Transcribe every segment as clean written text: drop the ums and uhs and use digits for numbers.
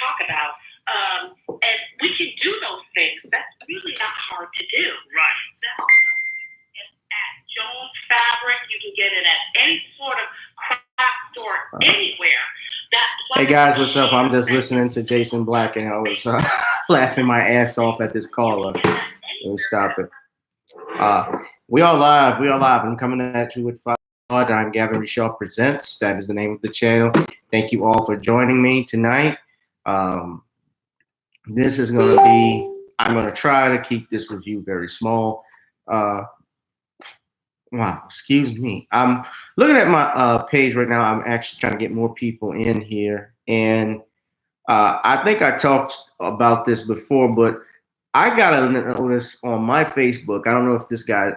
talk about. And we can do those things. That's really not hard to do. Right. It's at Jones Fabric. You can get it at any sort of craft store anywhere. Hey guys, what's up? I'm just listening to Jason Black and I was laughing my ass off at this caller. Let me stop it. We are live. I'm coming at you with Father. I'm Gavin Richard Presents. That is the name of the channel. Thank you all for joining me tonight. This is going to be, I'm going to try to keep this review very small. Wow, excuse me. I'm looking at my page right now. I'm actually trying to get more people in here. And I think I talked about this before, but I got a notice on my Facebook. I don't know if this guy's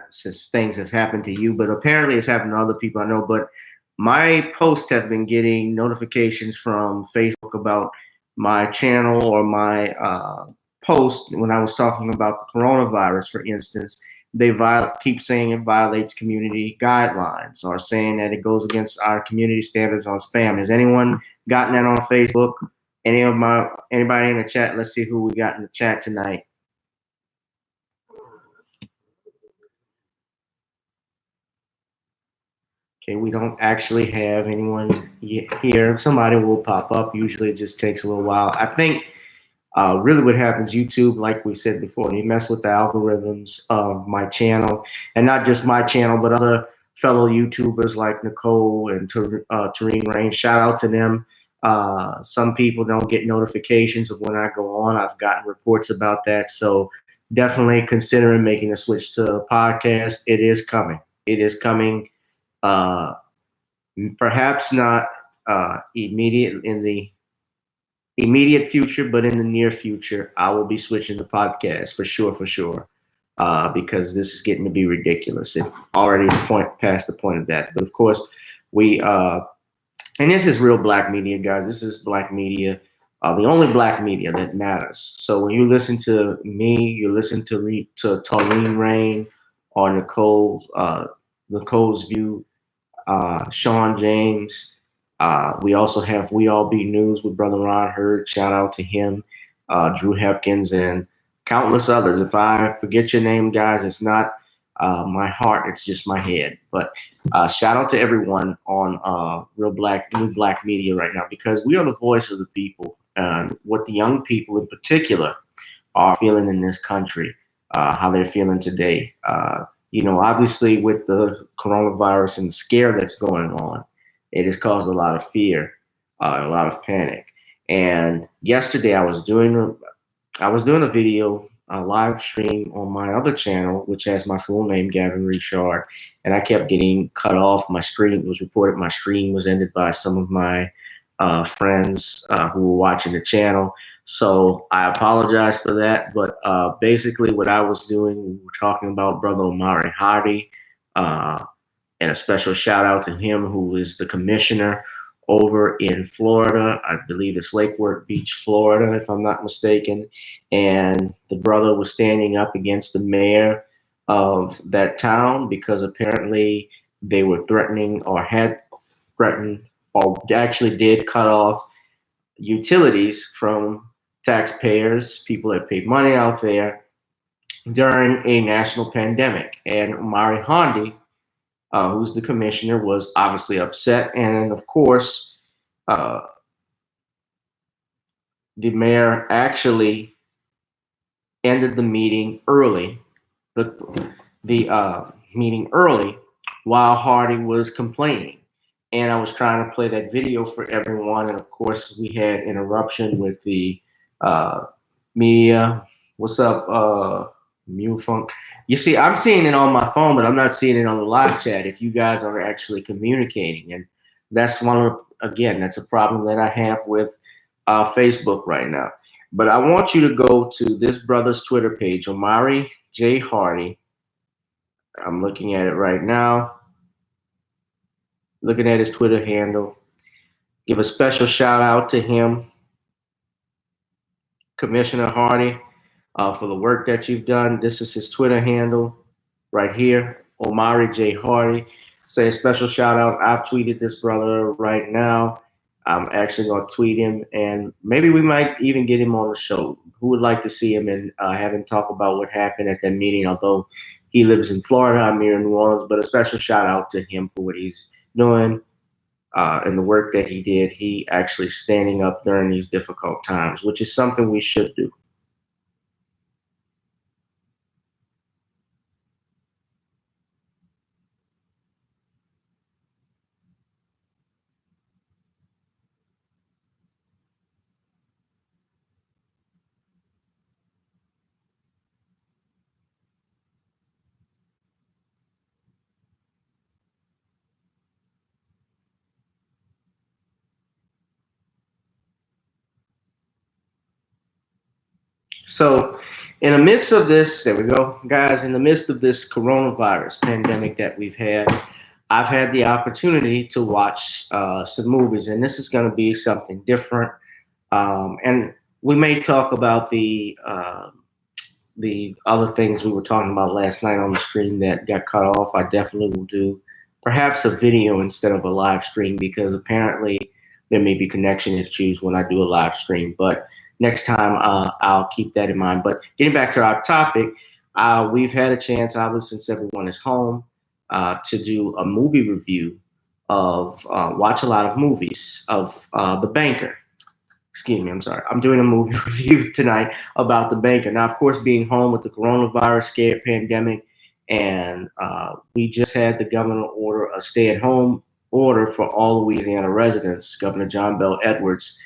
things has happened to you, but apparently it's happened to other people I know. But my posts have been getting notifications from Facebook about my channel or my post when I was talking about the coronavirus, for instance. They keep saying it violates community guidelines or saying that it goes against our community standards on spam. Has anyone gotten that on Facebook? Anybody in the chat? Let's see who we got in the chat tonight. Okay, we don't actually have anyone here. Somebody will pop up. Usually it just takes a little while. I think really what happens, YouTube, like we said before, they mess with the algorithms of my channel, and not just my channel, but other fellow YouTubers like Nicole and Tareen Rain. Shout out to them. Some people don't get notifications of when I go on. I've gotten reports about that. So definitely considering making a switch to a podcast. It is coming. It is coming. Perhaps not immediate in the immediate future, but in the near future, I will be switching to podcast for sure, because this is getting to be ridiculous. It already is past the point of that. But of course, we and this is real black media, guys. This is black media, the only black media that matters. So when you listen to me, you listen to Taureen Rain or Nicole's View, Sean James. We also have We All Be News with Brother Ron Hurd. Shout out to him, Drew Hepkins, and countless others. If I forget your name, guys, it's not my heart, it's just my head. But shout out to everyone on New Black Media right now, because we are the voice of the people, and what the young people in particular are feeling in this country, how they're feeling today. Obviously with the coronavirus and the scare that's going on, it has caused a lot of fear, a lot of panic. And yesterday I was doing a video, a live stream on my other channel, which has my full name, Gavin Richard, and I kept getting cut off. My screen was reported. My screen was ended by some of my friends who were watching the channel. So I apologize for that. But basically what I was doing, we were talking about Brother Omari Hardy, and a special shout out to him, who is the commissioner over in Florida. I believe it's Lake Worth Beach, Florida, if I'm not mistaken. And the brother was standing up against the mayor of that town because apparently they were threatening or had threatened or actually did cut off utilities from taxpayers, people that paid money out there during a national pandemic. And Omari Hardy, who's the commissioner, was obviously upset. And of course, the mayor actually ended the meeting early, the meeting early, while Hardy was complaining. And I was trying to play that video for everyone. And of course, we had interruption with the media. What's up, Mufunk? You see, I'm seeing it on my phone, but I'm not seeing it on the live chat if you guys are actually communicating. And that's that's a problem that I have with Facebook right now. But I want you to go to this brother's Twitter page, Omari J. Hardy. I'm looking at it right now. Looking at his Twitter handle. Give a special shout out to him, Commissioner Hardy, for the work that you've done. This is his Twitter handle right here, Omari J. Hardy. Say a special shout out. I've tweeted this brother right now. I'm actually going to tweet him, and maybe we might even get him on the show. Who would like to see him and have him talk about what happened at that meeting? Although he lives in Florida, I'm here in New Orleans, but a special shout out to him for what he's doing and the work that he did. He actually standing up during these difficult times, which is something we should do. So, in the midst of this, there we go, guys. In the midst of this coronavirus pandemic that we've had, I've had the opportunity to watch some movies, and this is going to be something different. And we may talk about the other things we were talking about last night on the stream that got cut off. I definitely will do perhaps a video instead of a live stream because apparently there may be connection issues when I do a live stream. But next time I'll keep that in mind. But getting back to our topic, we've had a chance, obviously, since everyone is home, to do a movie review of watch a lot of movies of The Banker. Excuse me, I'm sorry. I'm doing a movie review tonight about The Banker. Now, of course, being home with the coronavirus scare pandemic, and we just had the governor order a stay-at-home order for all Louisiana residents. Governor John Bell Edwards,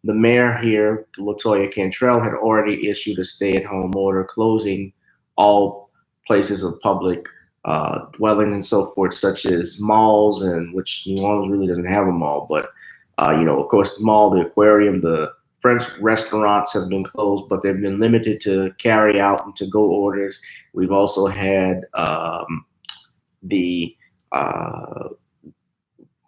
the mayor here, Latoya Cantrell, had already issued a stay-at-home order closing all places of public dwelling and so forth, such as malls, and which New Orleans really doesn't have a mall, but of course, the mall, the aquarium, the French restaurants have been closed, but they've been limited to carry out and to go orders. We've also had the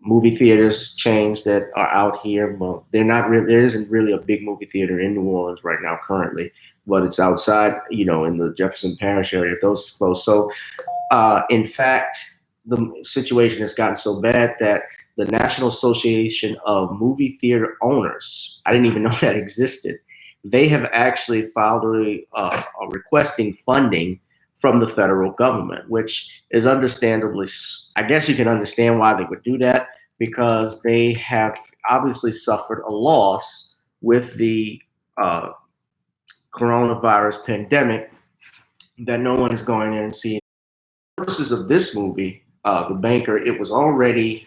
movie theaters chains that are out here. Well, they're not really. There isn't really a big movie theater in New Orleans right now currently, but it's outside, in the Jefferson Parish area. Those are closed. So, in fact, the situation has gotten so bad that the National Association of Movie Theater Owners, I didn't even know that existed. They have actually filed a requesting funding from the federal government, which is understandably, I guess you can understand why they would do that, because they have obviously suffered a loss with the coronavirus pandemic that no one is going in and seeing. For purposes of this movie, The Banker, it was already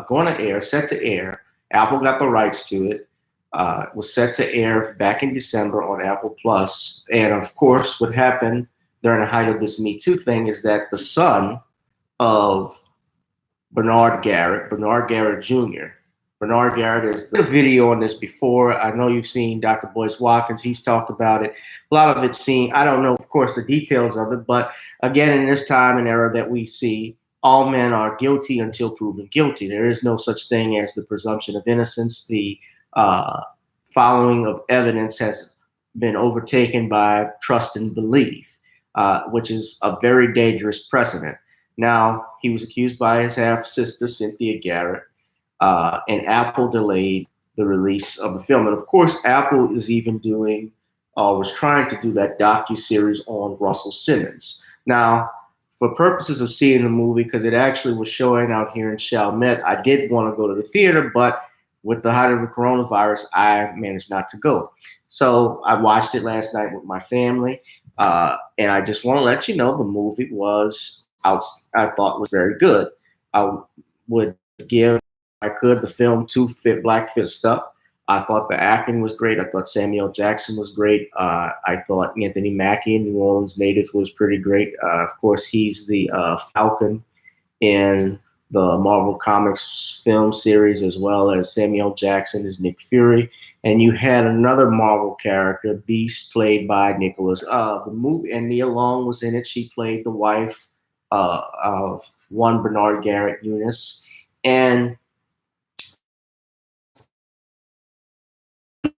going to air, set to air. Apple got the rights to it. It was set to air back in December on Apple Plus. And of course, what happened during the height of this Me Too thing is that the son of Bernard Garrett Jr. Bernard Garrett is the video on this before. I know you've seen Dr. Boyce Watkins. He's talked about it. A lot of it's seen. I don't know, of course, the details of it. But again, in this time and era that we see, all men are guilty until proven guilty. There is no such thing as the presumption of innocence. The following of evidence has been overtaken by trust and belief, which is a very dangerous precedent. Now, he was accused by his half-sister, Cynthia Garrett, and Apple delayed the release of the film. And of course, Apple is even was trying to do that docu-series on Russell Simmons. Now, for purposes of seeing the movie, because it actually was showing out here in Chalmette, I did want to go to the theater, but with the height of the coronavirus, I managed not to go. So I watched it last night with my family, and I just want to let you know the movie I thought was very good. I would give, if I could, the film two black fist up. I thought the acting was great. I thought Samuel Jackson was great. I thought Anthony Mackie, New Orleans native, was pretty great. Of course, he's the Falcon in the Marvel Comics film series, as well as Samuel Jackson is Nick Fury. And you had another Marvel character, Beast, played by Nicholas. The movie, and Nia Long was in it. She played the wife of one Bernard Garrett Eunice. And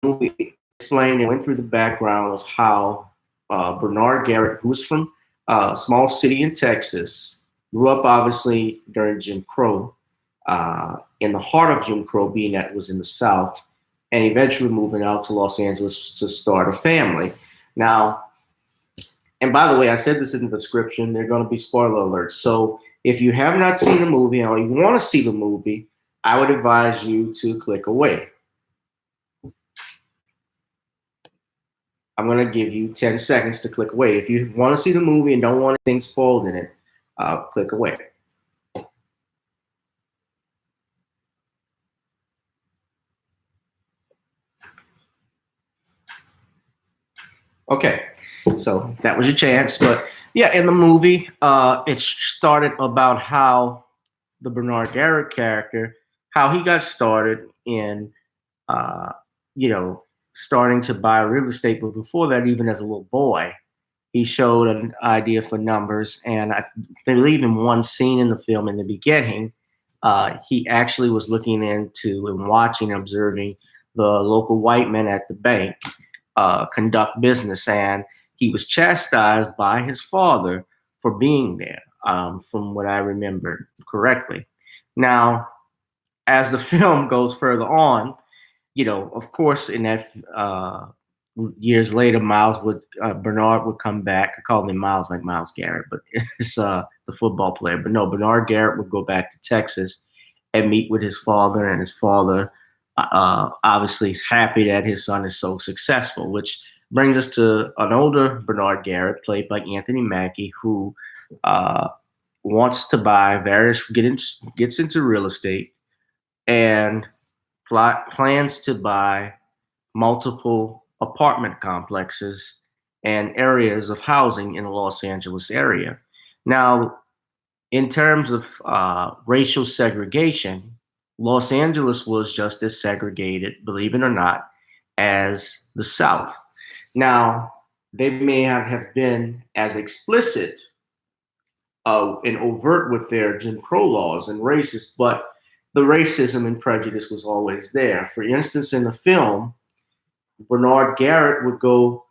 movie explained and went through the background of how Bernard Garrett, who was from a small city in Texas, grew up obviously during Jim Crow, in the heart of Jim Crow, being that it was in the South, and eventually moving out to Los Angeles to start a family. Now, and by the way, I said this in the description, they're going to be spoiler alerts. So if you have not seen the movie or you want to see the movie, I would advise you to click away. I'm going to give you 10 seconds to click away. If you want to see the movie and don't want anything spoiled in it, click away. Okay, so that was your chance. But yeah, in the movie, it started about how the Bernard Garrett character, how he got started in, uh, you know, starting to buy real estate. But before that, even as a little boy, he showed an idea for numbers. And I believe in one scene in the film in the beginning, he actually was looking into and watching, observing the local white men at the bank conduct business. And he was chastised by his father for being there, from what I remember correctly. Now, as the film goes further on, of course, in that years later, Bernard would come back. I call him Miles like Miles Garrett, but it's the football player. But no, Bernard Garrett would go back to Texas and meet with his father, and his father obviously is happy that his son is so successful, which brings us to an older Bernard Garrett, played by Anthony Mackie, who wants to buy gets into real estate and plans to buy multiple apartment complexes and areas of housing in the Los Angeles area. Now, in terms of racial segregation, Los Angeles was just as segregated, believe it or not, as the South. Now, they may not have been as explicit and overt with their Jim Crow laws and racist, but the racism and prejudice was always there. For instance, in the film, Bernard Garrett would go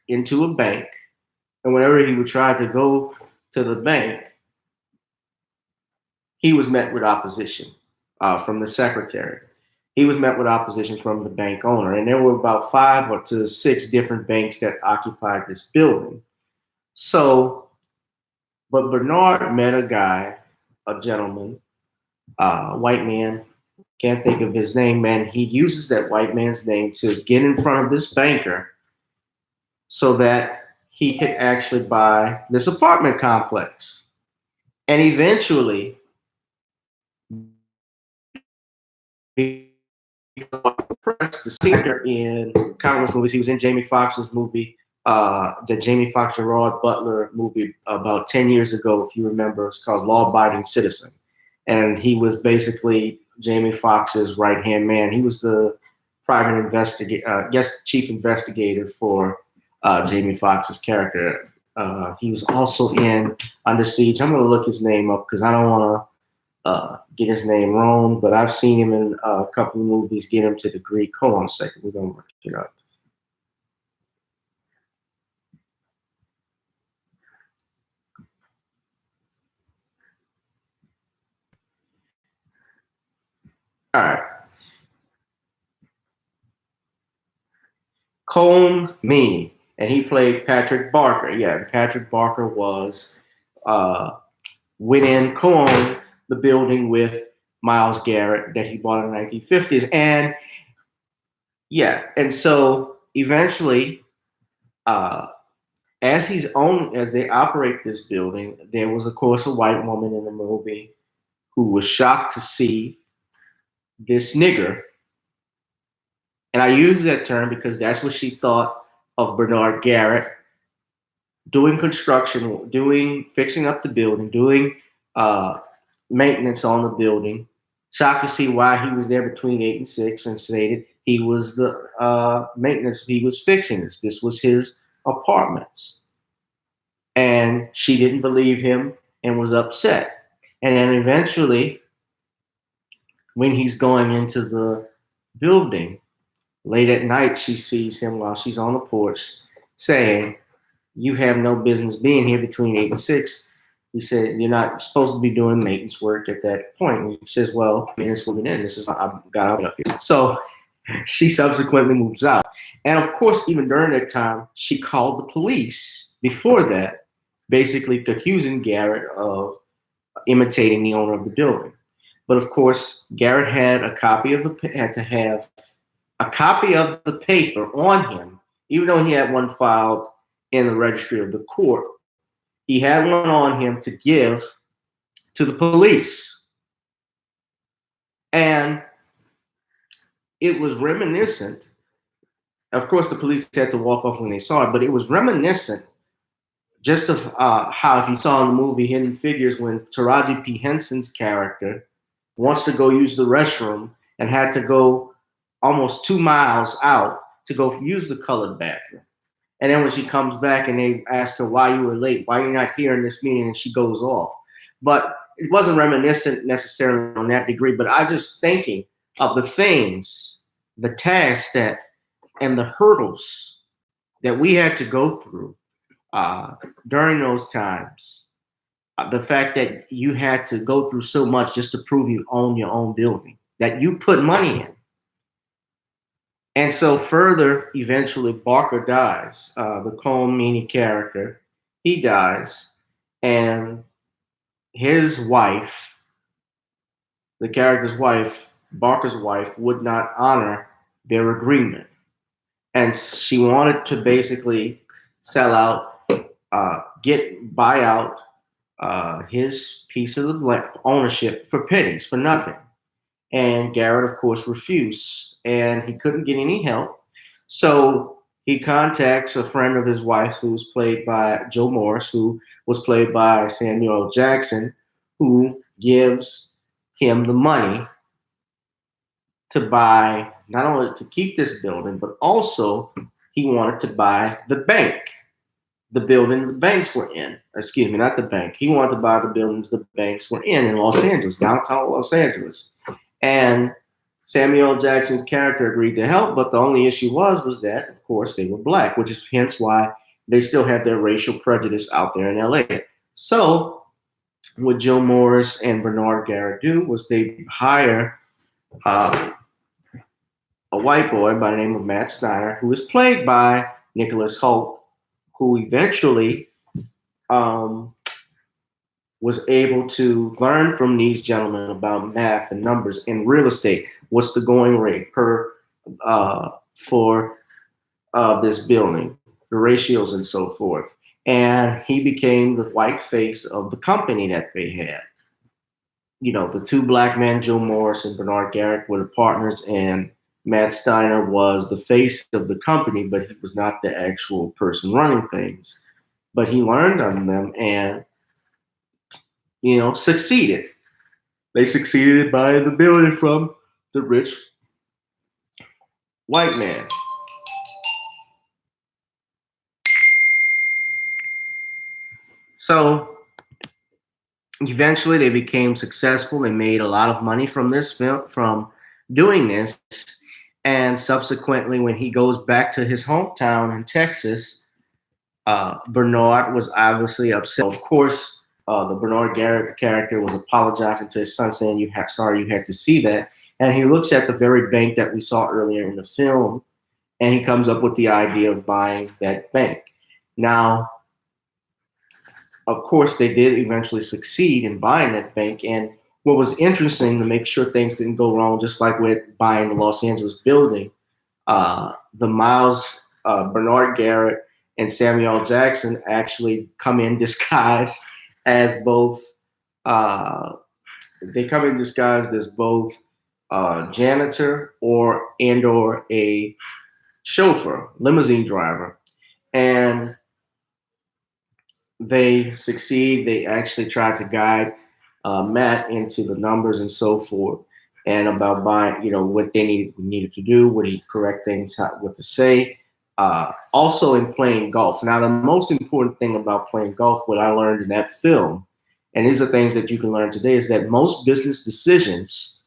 into a bank, and whenever he would try to go to the bank, he was met with opposition from the secretary. He was met with opposition from the bank owner, and there were about 5 or to 6 different banks that occupied this building. So, but Bernard met a gentleman, white man, can't think of his name, man. He uses that white man's name to get in front of this banker so that he could actually buy this apartment complex. And eventually, the singer in countless movies. He was in Jamie Foxx's movie, the Jamie Foxx Gerard Butler movie about 10 years ago, if you remember. It's called Law Abiding Citizen. And he was basically Jamie Foxx's right-hand man. He was the private investigator, chief investigator for Jamie Foxx's character. He was also in Under Siege. I'm going to look his name up because I don't want to get his name wrong, but I've seen him in a couple of movies. Get him to the Greek. Hold on a second. We're going to look it up. All right. Colm Meaney, and he played Patrick Barker. Yeah, Patrick Barker went in, co-owned the building with Miles Garrett that he bought in the 1950s. And yeah, and so eventually, as they operate this building, there was, of course, a white woman in the movie who was shocked to see this nigger. And I use that term because that's what she thought of Bernard Garrett doing construction, fixing up the building, doing maintenance on the building. Shocked to see why he was there between 8 and 6, and stated he was the maintenance. He was fixing this. This was his apartments. And she didn't believe him and was upset. And then eventually, when he's going into the building, late at night, she sees him while she's on the porch saying, "You have no business being here between 8 and 6. He said, "You're not supposed to be doing maintenance work at that point." And he says, "Well, maintenance moving in. This is I've got up here." So she subsequently moves out, and of course, even during that time, she called the police. Before that, basically accusing Garrett of imitating the owner of the building. But of course, Garrett had to have a copy of the paper on him, even though he had one filed in the registry of the court. He had one on him to give to the police. And it was reminiscent. Of course, the police had to walk off when they saw it, but it was reminiscent just of how, if you saw in the movie Hidden Figures, when Taraji P. Henson's character wants to go use the restroom and had to go almost 2 miles out to go use the colored bathroom. And then when she comes back and they ask her why you were late, why you're not here in this meeting, and she goes off. But it wasn't reminiscent necessarily on that degree, but I just thinking of the things, the tasks that, and the hurdles that we had to go through during those times. The fact that you had to go through so much just to prove you own your own building, that you put money in. And so further, eventually Barker dies, the Cole Meany character. He dies, and his wife, the character's wife, Barker's wife, would not honor their agreement. And she wanted to basically sell out, buy out his piece of the ownership for pennies, for nothing. And Garrett, of course, refused, and he couldn't get any help. So he contacts a friend of his wife, who was played by Joe Morris, who was played by Samuel L. Jackson, who gives him the money to buy, not only to keep this building, but also he wanted to buy the bank, the building the banks were in. Excuse me, not the bank. He wanted to buy the buildings the banks were in Los Angeles, downtown Los Angeles. And Samuel L. Jackson's character agreed to help, but the only issue was that, of course, they were black, which is hence why they still have their racial prejudice out there in LA. So what Joe Morris and Bernard Garrett do was they hire a white boy by the name of Matt Steiner, who is played by Nicholas Hoult, who eventually was able to learn from these gentlemen about math and numbers and real estate. What's the going rate for this building, the ratios and so forth. And he became the white face of the company that they had. You know, the two black men, Joe Morris and Bernard Garrett, were the partners, and Matt Steiner was the face of the company, but he was not the actual person running things. But he learned on them and, you know, succeeded. They succeeded by the building from the rich white man. So eventually they became successful. They made a lot of money from this film, from doing this. And subsequently, when he goes back to his hometown in Texas, Bernard was obviously upset. Of course, the Bernard Garrett character was apologizing to his son, saying, sorry you had to see that. And he looks at the very bank that we saw earlier in the film, and he comes up with the idea of buying that bank. Now, of course, they did eventually succeed in buying that bank. And what was interesting, to make sure things didn't go wrong, just like with buying the Los Angeles building, Bernard Garrett and Samuel L. Jackson actually come in disguised as both. They come in disguised as both janitor or a chauffeur, limousine driver, and they succeed. They actually try to guide Matt into the numbers and so forth, and about buying, you know, what they needed to do, what he correct things, what to say. Also in playing golf. Now, the most important thing about playing golf, what I learned in that film, and these are things that you can learn today, is that most business decisions,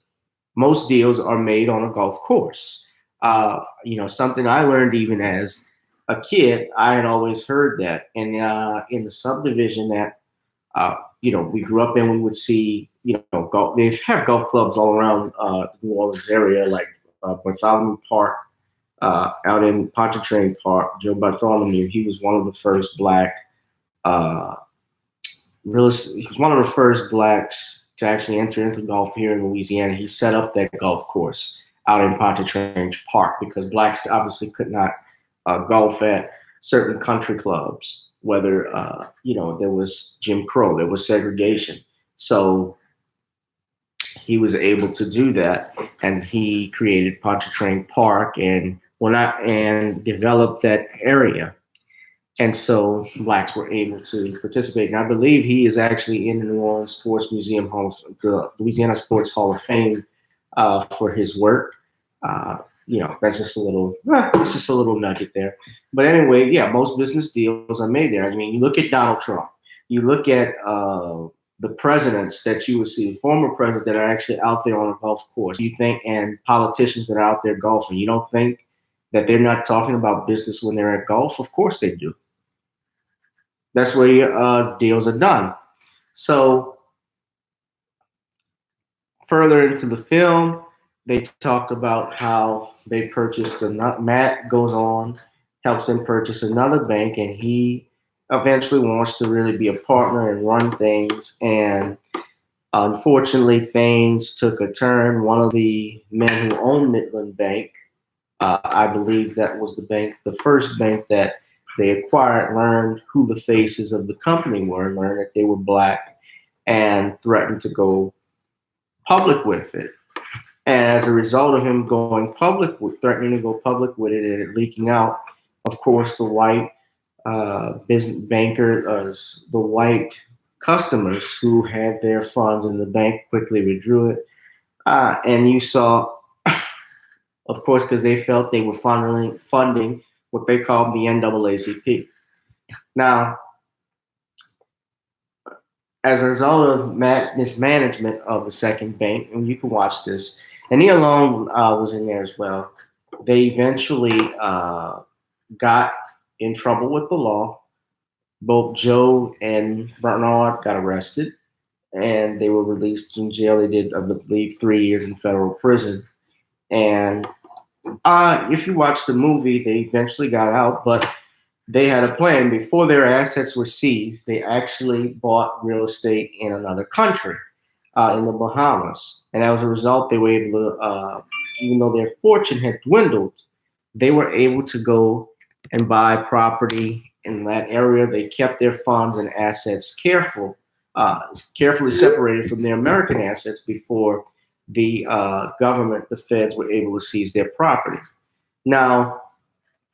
most deals are made on a golf course. You know, something I learned even as a kid, I had always heard that. And in the subdivision that we grew up in. We would see, golf. They have golf clubs all around the New Orleans area, like Bartholomew Park, out in Pontchartrain Park. Joe Bartholomew, he was one of the first black uh, he was one of the first blacks to actually enter into golf here in Louisiana. He set up that golf course out in Pontchartrain Park because blacks obviously could not golf at certain country clubs, whether there was Jim Crow, there was segregation. So he was able to do that, and he created Pontchartrain Park and developed that area. And so blacks were able to participate. And I believe he is actually in the New Orleans Sports Museum the Louisiana Sports Hall of Fame for his work. That's just it's just a little nugget there. But anyway, yeah, most business deals are made there. I mean, you look at Donald Trump, you look at the presidents that you would see, former presidents that are actually out there on a golf course. You think, and politicians that are out there golfing, you don't think that they're not talking about business when they're at golf? Of course they do. That's where your deals are done. So further into the film, they talk about how they purchased Matt goes on, helps them purchase another bank, and he eventually wants to really be a partner and run things. And unfortunately, things took a turn. One of the men who owned Midland Bank, I believe that was the first bank that they acquired, learned who the faces of the company were, learned that they were black, and threatened to go public with it. And as a result of him threatening to go public with it and it leaking out, of course, the white business bankers, the white customers who had their funds in the bank quickly withdrew it. And you saw, of course, because they felt they were funding what they called the NAACP. Now, as a result of mismanagement of the second bank, and you can watch this, and he alone was in there as well, they eventually got in trouble with the law. Both Joe and Bernard got arrested, and they were released from jail. They did, I believe, 3 years in federal prison. And if you watch the movie, they eventually got out, but they had a plan. Before their assets were seized, they actually bought real estate in another country, in the Bahamas. And as a result, they were able to, even though their fortune had dwindled, they were able to go and buy property in that area. They kept their funds and assets carefully separated from their American assets before the government, the feds, were able to seize their property. Now,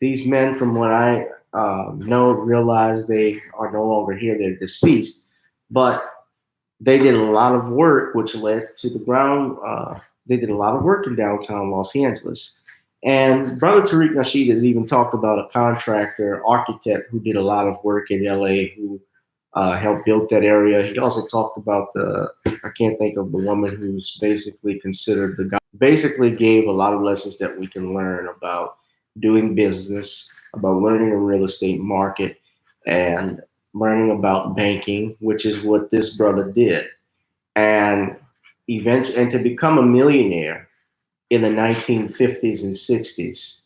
these men, from what I realize they are no longer here, they're deceased, but they did a lot of work, which led to the ground. They did a lot of work in downtown Los Angeles. And Brother Tariq Nasheed has even talked about a contractor, architect, who did a lot of work in LA, who helped build that area. He also talked about I can't think of the woman who's basically considered the guy, basically gave a lot of lessons that we can learn about doing business, about learning the real estate market, and learning about banking, which is what this brother did. And to become a millionaire in the 1950s and 60s,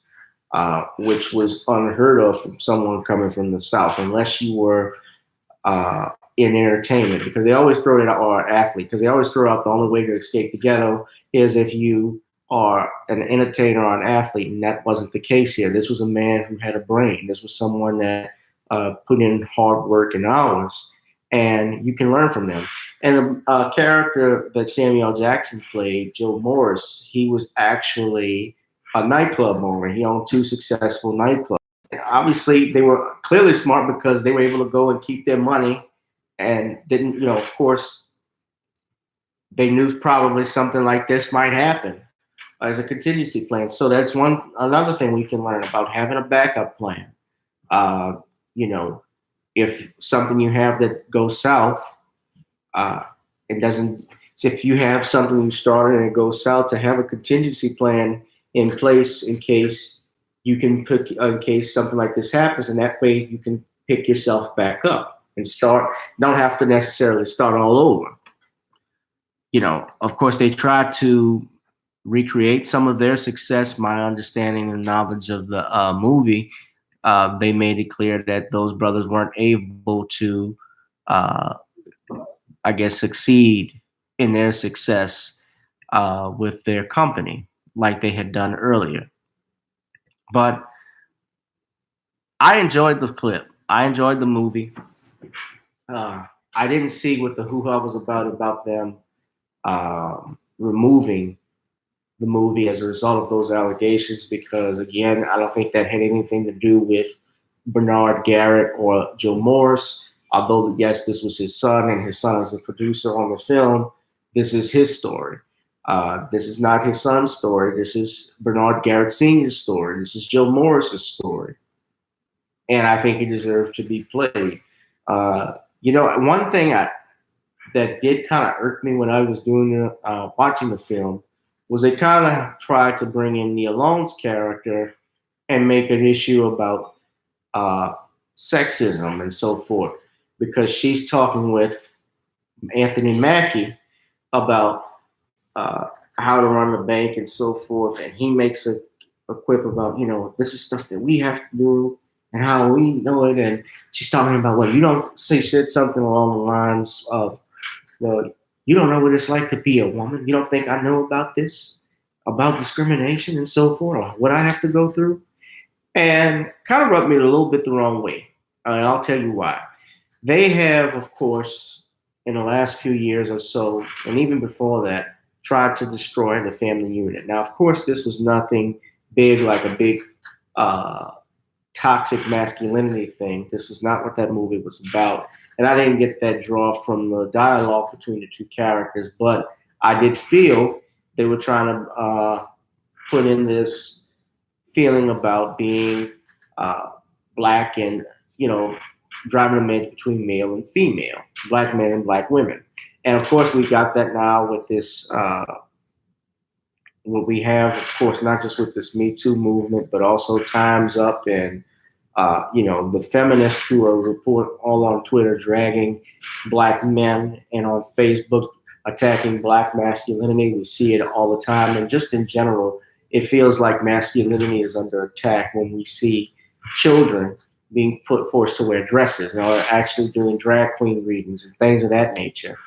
which was unheard of from someone coming from the South, unless you were in entertainment, because they always throw it out, or athlete, because they always throw out the only way to escape the ghetto is if you are an entertainer or an athlete, and that wasn't the case here. This was a man who had a brain. This was someone that put in hard work and hours, and you can learn from them. And the character that Samuel Jackson played, Joe Morris, he was actually a nightclub owner. He owned 2 successful nightclubs. And obviously, they were clearly smart because they were able to go and keep their money and didn't, of course, they knew probably something like this might happen as a contingency plan. So that's another thing we can learn about having a backup plan. If something you have that goes south, it doesn't. If you have something you started and it goes south, to have a contingency plan in place in case you can pick, in case something like this happens, and that way you can pick yourself back up and don't have to necessarily start all over. Of course, they try to recreate some of their success. My understanding and knowledge of the movie, they made it clear that those brothers weren't able to, uh, I guess, succeed in their success with their company like they had done earlier. But I enjoyed the clip. I enjoyed the movie. I didn't see what the hoo-ha was about them removing the movie as a result of those allegations, because again, I don't think that had anything to do with Bernard Garrett or Joe Morris. Although yes, this was his son, and his son is a producer on the film. This is his story. This is not his son's story. This is Bernard Garrett Sr.'s story. This is Joe Morris's story, and I think he deserves to be played. One thing that did kind of irk me when I was watching the film was they kind of tried to bring in Nia Long's character and make an issue about sexism and so forth, because she's talking with Anthony Mackie about how to run the bank and so forth, and he makes a quip about, this is stuff that we have to do and how we know it, and she's talking about, well, you don't say shit, something along the lines of, well, you don't know what it's like to be a woman. You don't think I know about this, about discrimination and so forth, or what I have to go through? And kind of rubbed me a little bit the wrong way. And I'll tell you why. They have, of course, in the last few years or so, and even before that, tried to destroy the family unit. Now, of course, this was nothing big, like a big toxic masculinity thing. This is not what that movie was about. And I didn't get that draw from the dialogue between the two characters, but I did feel they were trying to put in this feeling about being black and, driving a match between male and female, black men and black women. And of course, we got that now with this, what we have, of course, not just with this Me Too movement, but also Time's Up and the feminists who are report all on Twitter dragging black men and on Facebook attacking black masculinity. We see it all the time. And just in general, it feels like masculinity is under attack when we see children being forced to wear dresses or actually doing drag queen readings and things of that nature.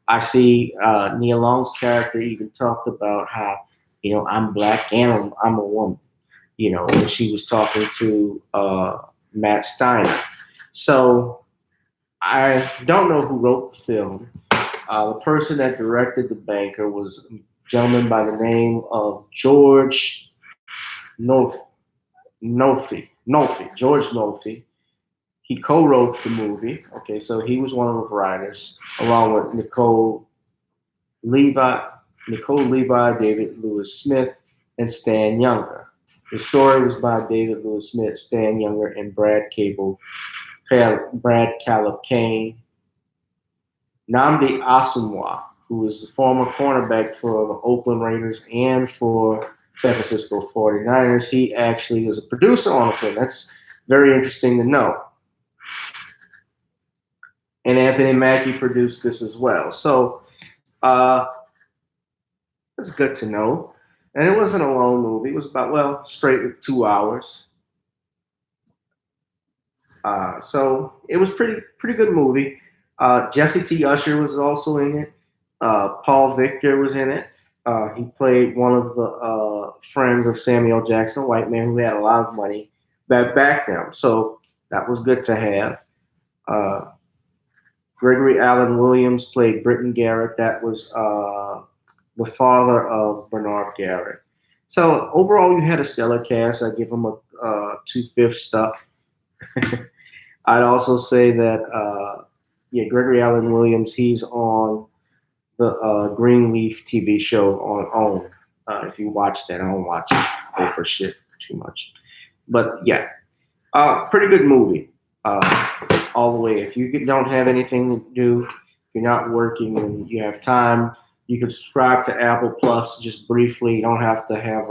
I see Nia Long's character even talked about how, I'm black and I'm a woman. When she was talking to Matt Steiner. So I don't know who wrote the film. The person that directed The Banker was a gentleman by the name of George Nolfi. George Nolfi. He co-wrote the movie. Okay, so he was one of the writers, along with Nicole Levi, David Lewis Smith, and Stan Younger. The story was by David Lewis Smith, Stan Younger, and Brad Caleb Kane. Nnamdi Asomugha, who is the former cornerback for the Oakland Raiders and for San Francisco 49ers, he actually was a producer on the film. That's very interesting to know. And Anthony Mackie produced this as well. So that's good to know. And it wasn't a long movie. It was about, straight with 2 hours. So it was pretty good movie. Jesse T. Usher was also in it. Paul Victor was in it. He played one of the friends of Samuel Jackson, a white man who had a lot of money that backed them. So that was good to have. Gregory Allen Williams played Britton Garrett. That was the father of Bernard Garrett. So overall, you had a stellar cast. I give him a 2/5 stuff. I'd also say that, Gregory Allen Williams, he's on the Greenleaf TV show on OWN. If you watch that, I don't watch Oprah shit too much. But yeah, pretty good movie all the way. If you don't have anything to do, if you're not working and you have time, you can subscribe to Apple Plus just briefly. You don't have to have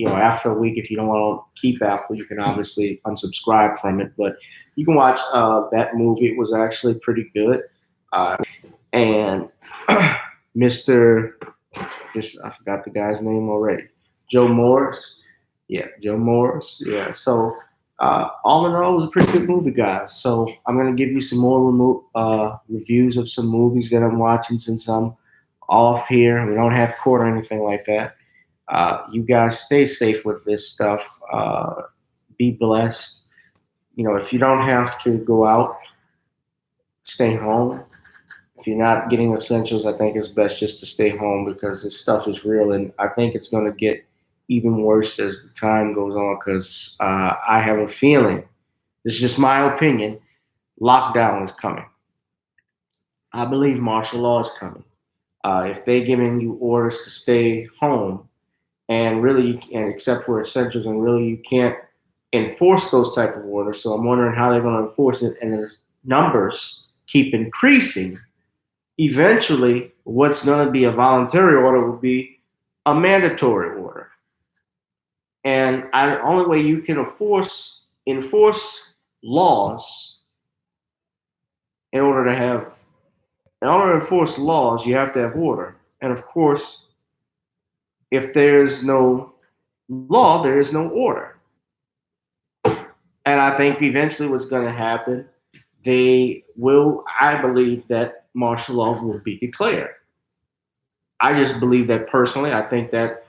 after a week, if you don't want to keep Apple, you can obviously unsubscribe from it. But you can watch that movie. It was actually pretty good. And Mr. I forgot the guy's name already. Joe Morris. Yeah, Joe Morris. Yeah. So all in all, it was a pretty good movie, guys. So I'm gonna give you some more reviews of some movies that I'm watching since I'm off here. We don't have court or anything like that. You guys stay safe with this stuff. Be blessed. If you don't have to go out, stay home. If you're not getting essentials, I think it's best just to stay home because this stuff is real, and I think it's going to get even worse as the time goes on. Because I have a feeling, this is just my opinion, lockdown is coming. I believe martial law is coming. If they're giving you orders to stay home, and really, and except for essentials, and really you can't enforce those type of orders. So I'm wondering how they're going to enforce it, and the numbers keep increasing. Eventually, what's going to be a voluntary order will be a mandatory order. And the only way you can enforce laws in order to enforce laws, you have to have order. And of course, if there's no law, there is no order. And I think eventually what's going to happen, I believe that martial law will be declared. I just believe that personally. I think that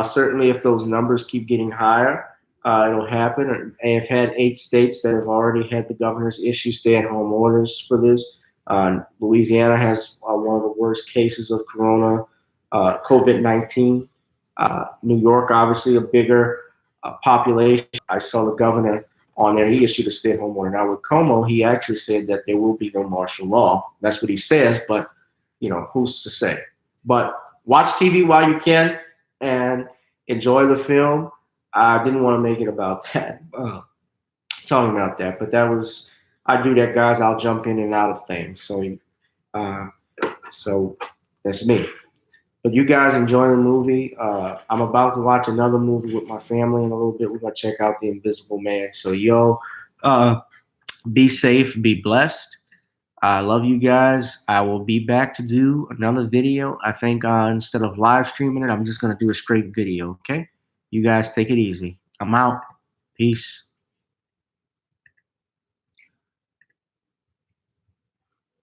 certainly if those numbers keep getting higher, it'll happen. I've had 8 states that have already had the governors issue stay-at-home orders for this. Louisiana has one of the worst cases of COVID-19. New York, obviously, a bigger population. I saw the governor on there. He issued a stay-at-home order. Now with Como, he actually said that there will be no martial law. That's what he says, but who's to say? But watch TV while you can and enjoy the film. I didn't want to make it about that, talking about that, but I do that, guys. I'll jump in and out of things. So that's me. But you guys enjoy the movie. I'm about to watch another movie with my family in a little bit. We're going to check out The Invisible Man. So, be safe, be blessed. I love you guys. I will be back to do another video. I think instead of live streaming it, I'm just going to do a straight video, okay? You guys take it easy. I'm out. Peace.